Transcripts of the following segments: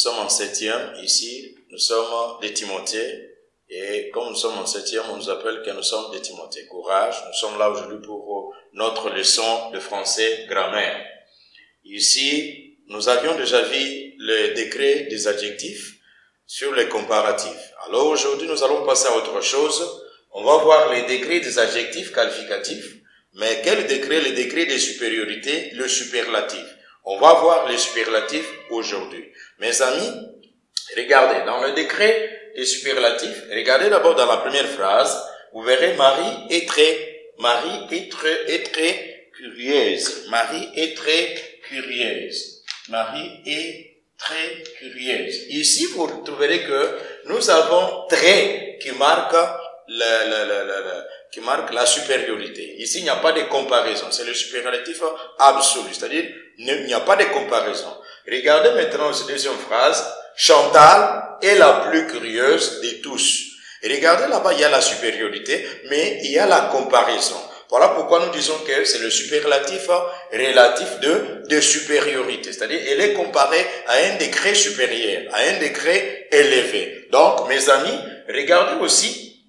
sommes en 7e, ici, nous sommes des Timothées, et comme nous sommes en 7e, on nous appelle que nous sommes des Timothées. Courage, nous sommes là aujourd'hui pour notre leçon de français grammaire. Ici, nous avions déjà vu le décret des adjectifs sur les comparatifs. Alors aujourd'hui, nous allons passer à autre chose. On va voir les décrets des adjectifs qualificatifs. Mais quel décret? Le décret des supériorités, le superlatif. On va voir les superlatifs aujourd'hui. Mes amis, regardez, dans le décret des superlatifs, regardez d'abord dans la première phrase, vous verrez Marie est très curieuse. Marie est très curieuse. Marie est très curieuse. Ici, vous trouverez que nous avons très qui marque la supériorité. Ici, il n'y a pas de comparaison. C'est le superlatif absolu. C'est-à-dire, il n'y a pas de comparaison. Regardez maintenant cette deuxième phrase. Chantal est la plus curieuse de tous. Et regardez là-bas, il y a la supériorité, mais il y a la comparaison. Voilà pourquoi nous disons que c'est le superlatif relatif de supériorité. C'est-à-dire, elle est comparée à un degré supérieur, à un degré élevé. Donc, mes amis, regardez aussi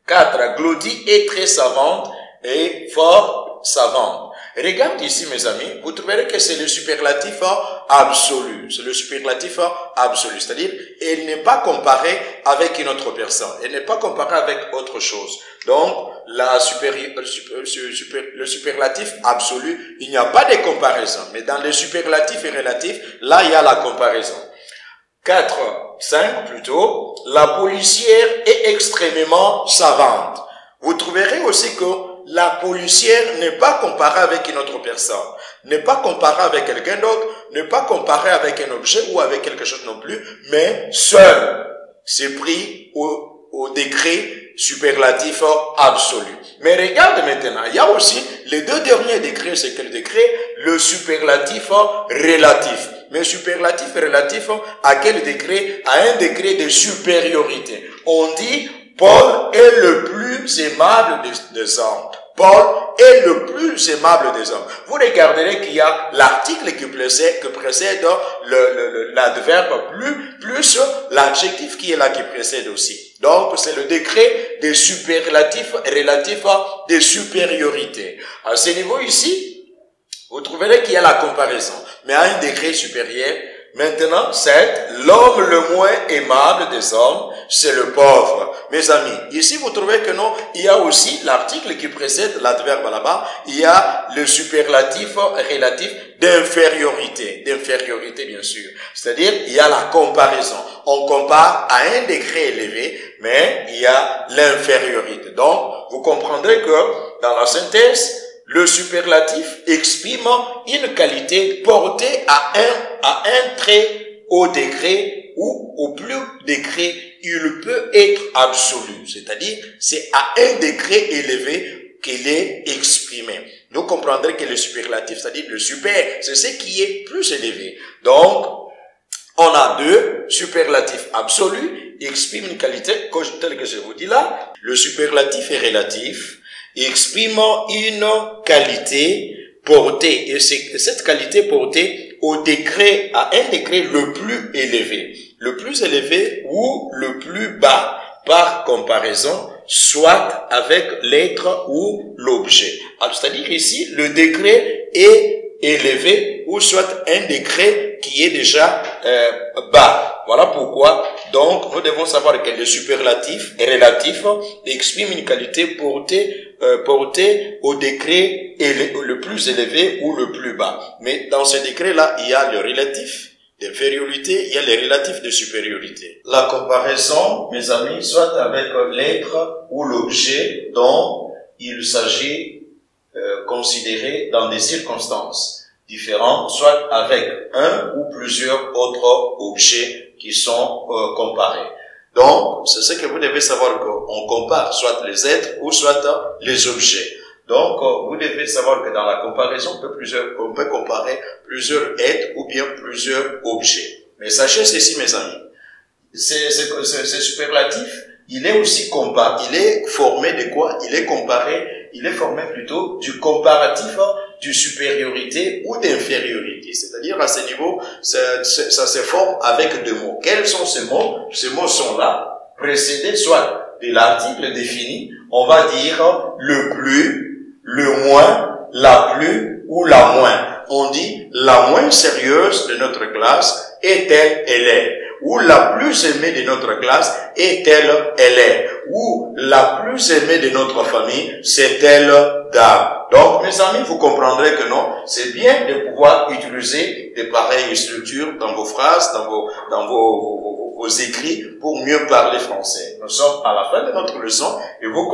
4. Glodie est très savante et fort savante. Regarde ici, mes amis, vous trouverez que c'est le superlatif absolu. C'est le superlatif absolu. C'est-à-dire, elle n'est pas comparée avec une autre personne. Elle n'est pas comparée avec autre chose. Donc, le superlatif absolu, il n'y a pas de comparaison. Mais dans le superlatif et relatif, là, il y a la comparaison. 5 plutôt, la policière est extrêmement savante. Vous trouverez aussi que la policière n'est pas comparée avec une autre personne, n'est pas comparée avec quelqu'un d'autre, n'est pas comparée avec un objet ou avec quelque chose non plus, mais seule. C'est pris au décret superlatif absolu. Mais regarde maintenant, il y a aussi les deux derniers décrets, c'est quel décret? Le superlatif relatif. Mais superlatif relatif à quel décret? À un décret de supériorité. On dit Paul est le plus aimable des hommes. Paul est le plus aimable des hommes. Vous regarderez qu'il y a l'article qui précède l'adverbe plus l'adjectif qui est là qui précède aussi. Donc c'est le décret des superlatifs relatifs de supériorité. À ce niveau ici, vous trouverez qu'il y a la comparaison, mais à un degré supérieur. Maintenant, 7. L'homme le moins aimable des hommes, c'est le pauvre. Mes amis, ici vous trouvez que non, il y a aussi l'article qui précède l'adverbe là-bas, il y a le superlatif relatif d'infériorité bien sûr. C'est-à-dire, il y a la comparaison. On compare à un degré élevé, mais il y a l'infériorité. Donc, vous comprendrez que dans la synthèse, le superlatif exprime une qualité portée à un très haut degré ou au plus degré, il peut être absolu. C'est-à-dire, c'est à un degré élevé qu'il est exprimé. Nous comprendrons que le superlatif, c'est-à-dire le super, c'est ce qui est plus élevé. Donc, on a deux superlatifs absolus, expriment une qualité, telle que je vous dis là. Le superlatif est relatif, exprime une qualité portée, et c'est cette qualité portée au degré, à un degré le plus élevé ou le plus bas, par comparaison, soit avec l'être ou l'objet. C'est-à-dire ici, le degré est élevé ou soit un degré qui est déjà bas. Voilà pourquoi, donc, nous devons savoir que le superlatif est relatif, exprime une qualité portée au degré le plus élevé ou le plus bas. Mais dans ce degré-là, il y a le relatif d'infériorité, il y a le relatif de supériorité. La comparaison, mes amis, soit avec l'être ou l'objet dont il s'agit considéré dans des circonstances différentes, soit avec un ou plusieurs autres objets qui sont comparés. Donc, c'est ce que vous devez savoir, qu'on compare soit les êtres ou soit les objets. Donc, vous devez savoir que dans la comparaison, on peut comparer plusieurs êtres ou bien plusieurs objets. Mais sachez ceci, mes amis, c'est superlatif, il est aussi comparé, il est formé de quoi? Il est formé plutôt du comparatif de supériorité ou d'infériorité. C'est-à-dire, à ce niveau, ça se forme avec deux mots. Quels sont ces mots? Ces mots sont là, précédés soit de l'article défini, on va dire le plus, le moins, la plus ou la moins. On dit la moins sérieuse de notre classe est telle elle est, ou la plus aimée de notre classe est telle elle est, ou la plus aimée de notre famille c'est telle dame. Donc mes amis, vous comprendrez que non, c'est bien de pouvoir utiliser de pareilles structures dans vos phrases, dans vos écrits pour mieux parler français. Nous sommes à la fin de notre leçon et vous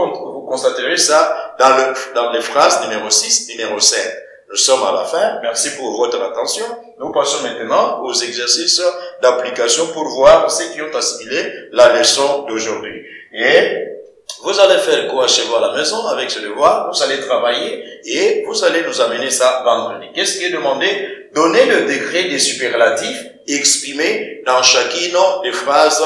constaterez ça dans les phrases numéro 6, numéro 7. Nous sommes à la fin. Merci pour votre attention. Nous passons maintenant aux exercices d'application pour voir ceux qui ont assimilé la leçon d'aujourd'hui. Et vous allez faire quoi chez vous à la maison avec ce devoir? Vous allez travailler et vous allez nous amener ça vendredi. Qu'est-ce qui est demandé? Donner le degré des superlatifs exprimés dans chacune des phrases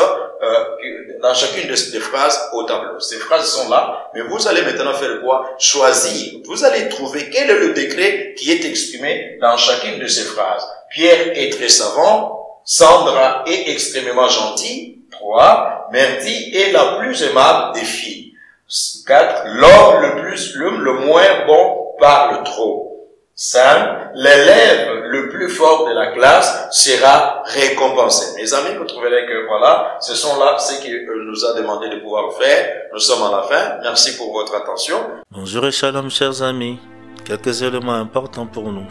des phrases au tableau. Ces phrases sont là, mais vous allez maintenant faire quoi? Choisir. Vous allez trouver quel est le degré qui est exprimé dans chacune de ces phrases. Pierre est très savant, Sandra est extrêmement gentille, 3. Myrtille est la plus aimable des filles. 4. L'homme le moins bon parle trop. 5. L'élève le plus fort de la classe sera récompensé. Mes amis, vous trouverez que voilà, ce sont là ce qu'il nous a demandé de pouvoir faire. Nous sommes à la fin. Merci pour votre attention. Bonjour et shalom, chers amis. Quelques éléments importants pour nous.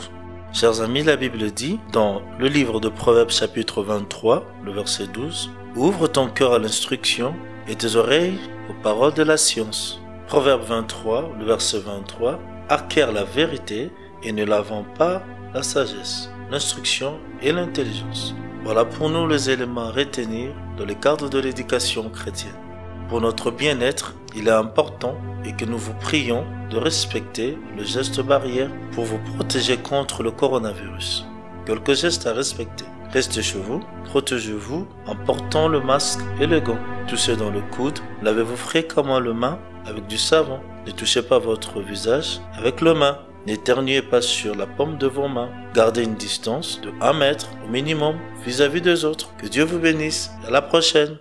Chers amis, la Bible dit, dans le livre de Proverbes chapitre 23, le verset 12, « Ouvre ton cœur à l'instruction et tes oreilles aux paroles de la science. » Proverbe 23, le verset 23, « Acquiert la vérité et ne la vends pas la sagesse, l'instruction et l'intelligence. » Voilà pour nous les éléments à retenir dans le cadre de l'éducation chrétienne. Pour notre bien-être, il est important et que nous vous prions de respecter le geste barrière pour vous protéger contre le coronavirus. Quelques gestes à respecter. Restez chez vous, protégez-vous en portant le masque et le gant. Touchez dans le coude, lavez-vous fréquemment les mains avec du savon. Ne touchez pas votre visage avec les mains. N'éternuez pas sur la paume de vos mains. Gardez une distance de 1 mètre au minimum vis-à-vis des autres. Que Dieu vous bénisse. À la prochaine.